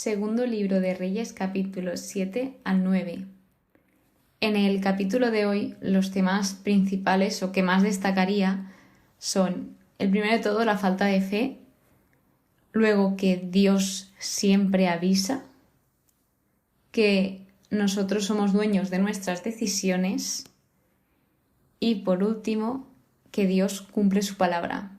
Segundo libro de Reyes, capítulos 7 al 9. En el capítulo de hoy, los temas principales o que más destacaría son, el primero de todo, la falta de fe, luego que Dios siempre avisa, que nosotros somos dueños de nuestras decisiones y, por último, que Dios cumple su palabra.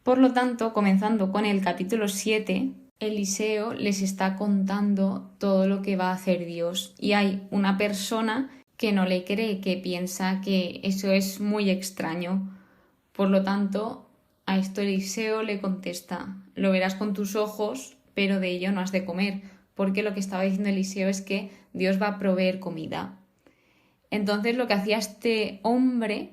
Por lo tanto, comenzando con el capítulo 7, Eliseo les está contando todo lo que va a hacer Dios y hay una persona que no le cree, que piensa que eso es muy extraño. Por lo tanto, a esto Eliseo le contesta: lo verás con tus ojos, pero de ello no has de comer, porque lo que estaba diciendo Eliseo es que Dios va a proveer comida. Entonces lo que hacía este hombre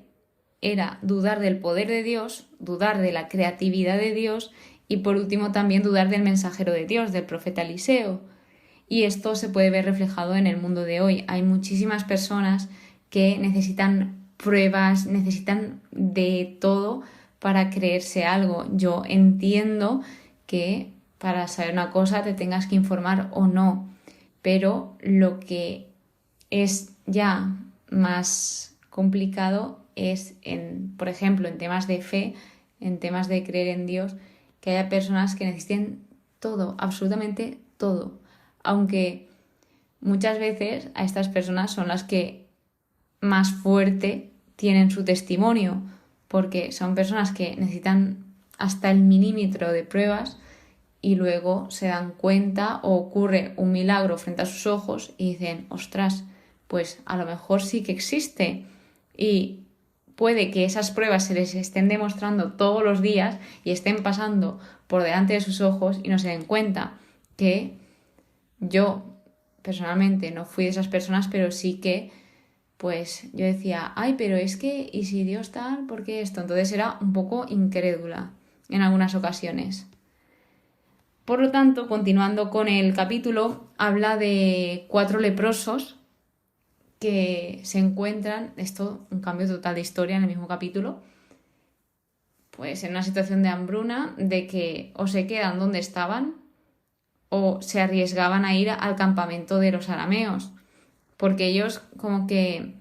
era dudar del poder de Dios, dudar de la creatividad de Dios y por último también dudar del mensajero de Dios, del profeta Eliseo. Y esto se puede ver reflejado en el mundo de hoy. Hay muchísimas personas que necesitan pruebas, necesitan de todo para creerse algo. Yo entiendo que para saber una cosa te tengas que informar o no, pero lo que es ya más complicado es, por ejemplo, en temas de fe, en temas de creer en Dios, que haya personas que necesiten todo, absolutamente todo, aunque muchas veces a estas personas son las que más fuerte tienen su testimonio, porque son personas que necesitan hasta el milímetro de pruebas y luego se dan cuenta o ocurre un milagro frente a sus ojos y dicen: ostras, pues a lo mejor sí que existe. Y puede que esas pruebas se les estén demostrando todos los días y estén pasando por delante de sus ojos y no se den cuenta. Que yo personalmente no fui de esas personas, pero sí que pues yo decía: ay, pero es que, ¿y si Dios tal? ¿Por qué esto? Entonces era un poco incrédula en algunas ocasiones. Por lo tanto, continuando con el capítulo, habla de 4 leprosos que se encuentran, esto un cambio total de historia en el mismo capítulo, pues en una situación de hambruna, de que o se quedan donde estaban o se arriesgaban a ir al campamento de los arameos, porque ellos como que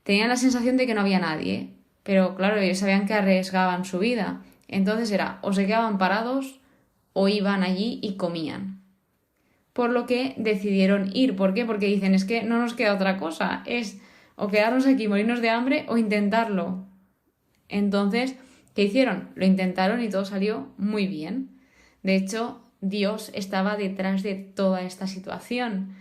tenían la sensación de que no había nadie, pero claro, ellos sabían que arriesgaban su vida, entonces era o se quedaban parados o iban allí y comían. Por lo que decidieron ir. ¿Por qué? Porque dicen: es que no nos queda otra cosa, es o quedarnos aquí, morirnos de hambre o intentarlo. Entonces, ¿qué hicieron? Lo intentaron y todo salió muy bien. De hecho, Dios estaba detrás de toda esta situación.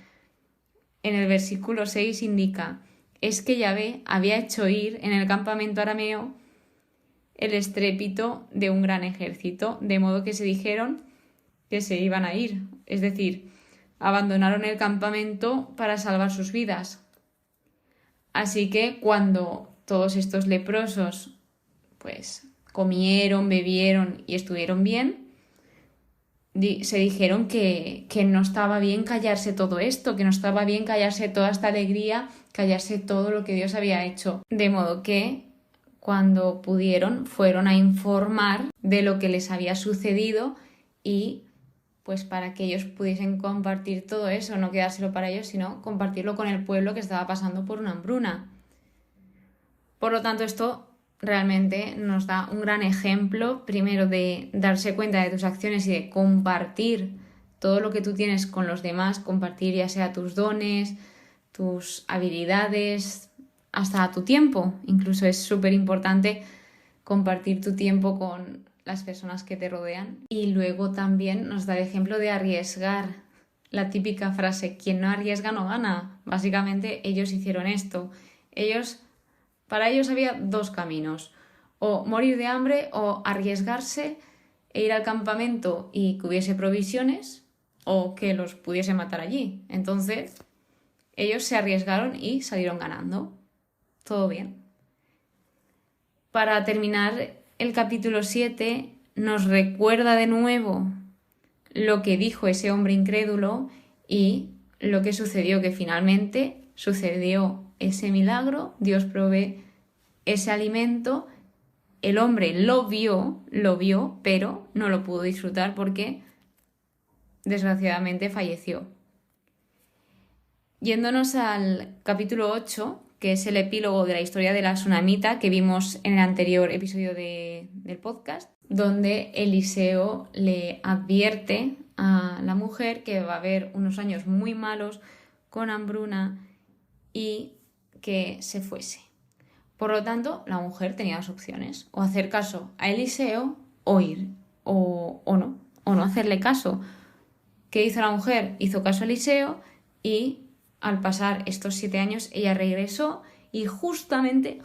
En el versículo 6 indica: es que Yahvé había hecho ir en el campamento arameo el estrépito de un gran ejército, de modo que se dijeron que se iban a ir. Es decir, abandonaron el campamento para salvar sus vidas. Así que cuando todos estos leprosos pues comieron, bebieron y estuvieron bien, se dijeron que no estaba bien callarse todo esto, que no estaba bien callarse toda esta alegría, callarse todo lo que Dios había hecho. De modo que cuando pudieron fueron a informar de lo que les había sucedido y pues para que ellos pudiesen compartir todo eso, no quedárselo para ellos, sino compartirlo con el pueblo que estaba pasando por una hambruna. Por lo tanto, esto realmente nos da un gran ejemplo, primero de darse cuenta de tus acciones y de compartir todo lo que tú tienes con los demás, compartir ya sea tus dones, tus habilidades, hasta tu tiempo. Incluso es súper importante compartir tu tiempo con las personas que te rodean. Y luego también nos da el ejemplo de arriesgar. La típica frase: quien no arriesga no gana. Básicamente ellos hicieron esto. Para ellos había 2 caminos: o morir de hambre o arriesgarse e ir al campamento y que hubiese provisiones, o que los pudiese matar allí. Entonces ellos se arriesgaron y salieron ganando. Todo bien. Para terminar, el capítulo 7 nos recuerda de nuevo lo que dijo ese hombre incrédulo y lo que sucedió, que finalmente sucedió ese milagro, Dios provee ese alimento, el hombre lo vio, pero no lo pudo disfrutar porque desgraciadamente falleció. Yéndonos al capítulo 8, que es el epílogo de la historia de la tsunamita que vimos en el anterior episodio del podcast, donde Eliseo le advierte a la mujer que va a haber unos años muy malos con hambruna y que se fuese. Por lo tanto, la mujer tenía dos opciones, o hacer caso a Eliseo o ir, o no hacerle caso. ¿Qué hizo la mujer? Hizo caso a Eliseo y al pasar estos 7 años ella regresó y justamente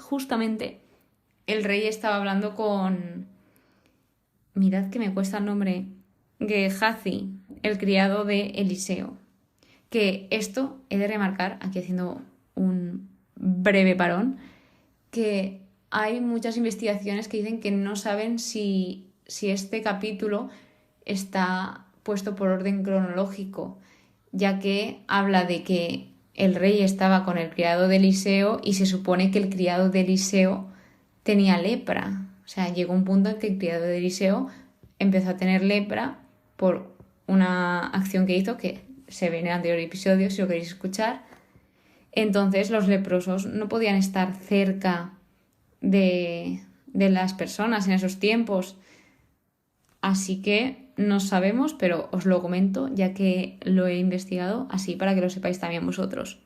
el rey estaba hablando con... Mirad que me cuesta el nombre. Gehazi, el criado de Eliseo. Que esto he de remarcar, aquí haciendo un breve parón, que hay muchas investigaciones que dicen que no saben si este capítulo está puesto por orden cronológico, ya que habla de que el rey estaba con el criado de Eliseo y se supone que el criado de Eliseo tenía lepra. O sea, llegó un punto en que el criado de Eliseo empezó a tener lepra por una acción que hizo, que se ve en el anterior episodio, si lo queréis escuchar. Entonces los leprosos no podían estar cerca de las personas en esos tiempos. Así que no sabemos, pero os lo comento ya que lo he investigado, así para que lo sepáis también vosotros.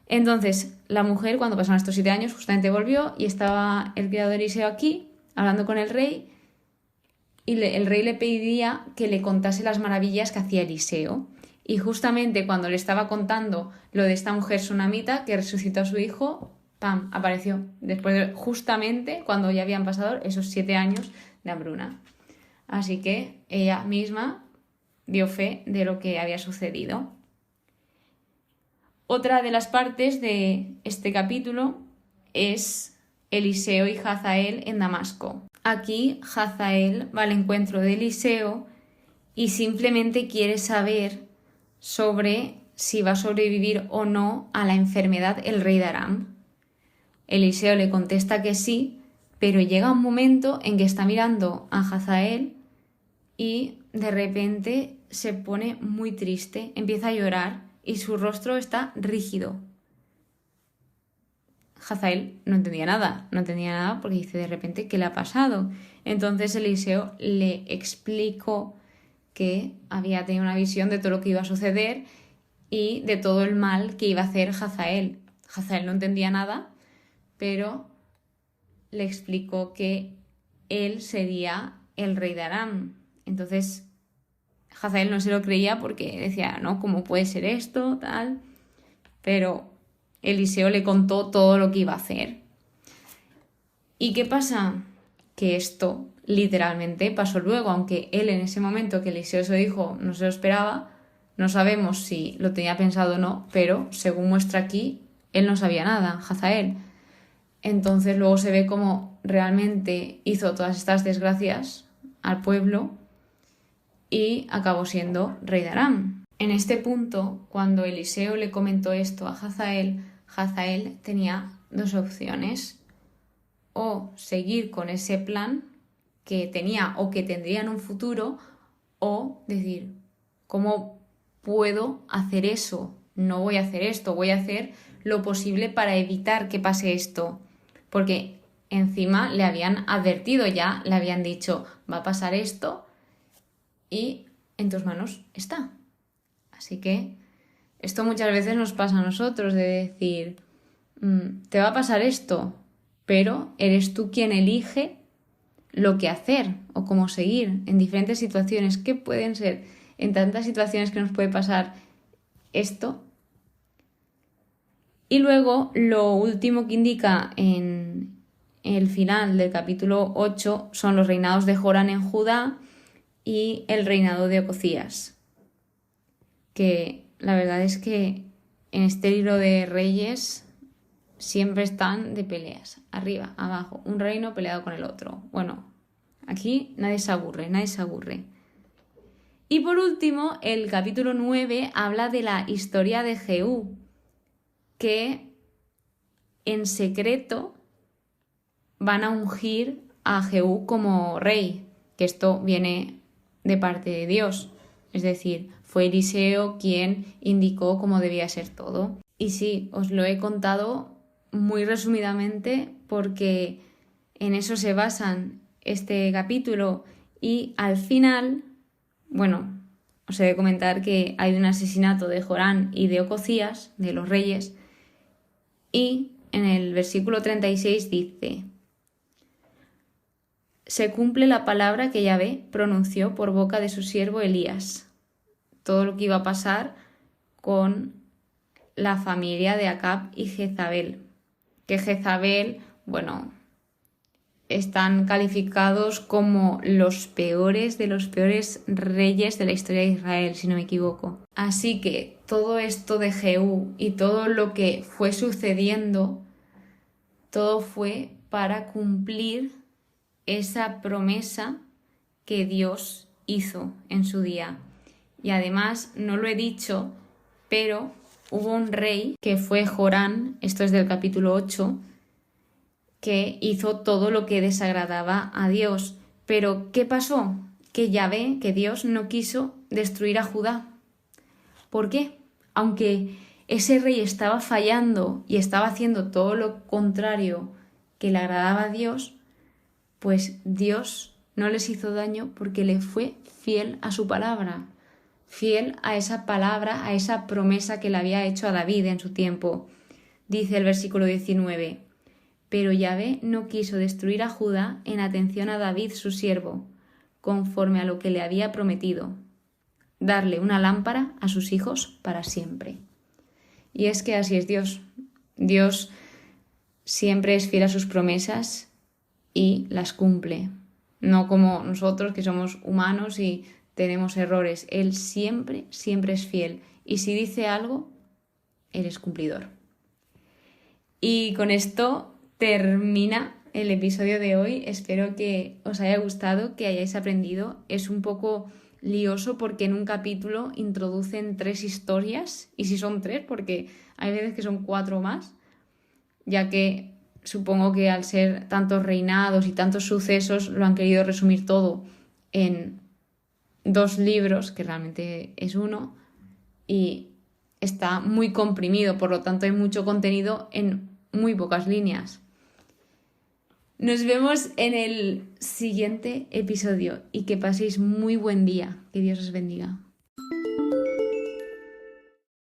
Entonces, la mujer, cuando pasaron estos 7 años, justamente volvió y estaba el criado de Eliseo aquí, hablando con el rey, y el rey le pedía que le contase las maravillas que hacía Eliseo. Y justamente cuando le estaba contando lo de esta mujer tsunamita que resucitó a su hijo, ¡pam!, apareció. Justamente cuando ya habían pasado esos 7 años de hambruna. Así que ella misma dio fe de lo que había sucedido. Otra de las partes de este capítulo es Eliseo y Hazael en Damasco. Aquí Hazael va al encuentro de Eliseo y simplemente quiere saber sobre si va a sobrevivir o no a la enfermedad el rey de Aram. Eliseo le contesta que sí, pero llega un momento en que está mirando a Hazael y de repente se pone muy triste, empieza a llorar y su rostro está rígido. Hazael no entendía nada porque dice de repente ¿qué le ha pasado? Entonces Eliseo le explicó que había tenido una visión de todo lo que iba a suceder y de todo el mal que iba a hacer Hazael. Hazael no entendía nada, pero le explicó que él sería el rey de Aram. Entonces Hazael no se lo creía porque decía, no, ¿cómo puede ser esto? Tal. Pero Eliseo le contó todo lo que iba a hacer. ¿Y qué pasa? Que esto literalmente pasó luego, aunque él en ese momento que Eliseo se lo dijo no se lo esperaba, no sabemos si lo tenía pensado o no, pero según muestra aquí, él no sabía nada, Hazael. Entonces luego se ve cómo realmente hizo todas estas desgracias al pueblo y acabó siendo rey de Aram. En este punto, cuando Eliseo le comentó esto a Hazael, Hazael tenía dos opciones: o seguir con ese plan que tenía o que tendría en un futuro, o decir, ¿cómo puedo hacer eso? No voy a hacer esto, voy a hacer lo posible para evitar que pase esto. Porque encima le habían advertido ya, le habían dicho, va a pasar esto y en tus manos está. Así que esto muchas veces nos pasa a nosotros, de decir, te va a pasar esto, pero eres tú quien elige lo que hacer o cómo seguir en diferentes situaciones. ¿Qué pueden ser en tantas situaciones que nos puede pasar esto? Y luego lo último que indica en el final del capítulo 8 son los reinados de Joram en Judá y el reinado de Ocosías, que la verdad es que en este libro de Reyes siempre están de peleas, arriba, abajo, un reino peleado con el otro. Bueno, aquí nadie se aburre. Y por último, el capítulo 9 habla de la historia de Jehú, que en secreto van a ungir a Jehú como rey, que esto viene de parte de Dios. Es decir, fue Eliseo quien indicó cómo debía ser todo. Y sí, os lo he contado muy resumidamente porque en eso se basan este capítulo y al final, bueno, os he de comentar que hay un asesinato de Jorán y de Ococías, de los reyes, y en el versículo 36 dice: se cumple la palabra que Yahvé pronunció por boca de su siervo Elías. Todo lo que iba a pasar con la familia de Acab y Jezabel. Que Jezabel, bueno, están calificados como los peores de los peores reyes de la historia de Israel, si no me equivoco. Así que todo esto de Jehú y todo lo que fue sucediendo, todo fue para cumplir esa promesa que Dios hizo en su día. Y además, no lo he dicho, pero hubo un rey que fue Jorán, esto es del capítulo 8, que hizo todo lo que desagradaba a Dios. Pero ¿qué pasó? Que Yahvé, que Dios no quiso destruir a Judá. ¿Por qué? Aunque ese rey estaba fallando y estaba haciendo todo lo contrario que le agradaba a Dios, pues Dios no les hizo daño porque le fue fiel a su palabra, fiel a esa palabra, a esa promesa que le había hecho a David en su tiempo. Dice el versículo 19: pero Yahvé no quiso destruir a Judá en atención a David su siervo, conforme a lo que le había prometido, darle una lámpara a sus hijos para siempre. Y es que así es Dios. Dios siempre es fiel a sus promesas y las cumple. No como nosotros, que somos humanos y tenemos errores. Él siempre, siempre es fiel. Y si dice algo, Él es cumplidor. Y con esto termina el episodio de hoy. Espero que os haya gustado, que hayáis aprendido. Es un poco lioso porque en un capítulo introducen 3 historias. Y si son 3, porque hay veces que son 4 más, ya que supongo que al ser tantos reinados y tantos sucesos lo han querido resumir todo en 2 libros, que realmente es uno, y está muy comprimido, por lo tanto hay mucho contenido en muy pocas líneas. Nos vemos en el siguiente episodio y que paséis muy buen día. Que Dios os bendiga.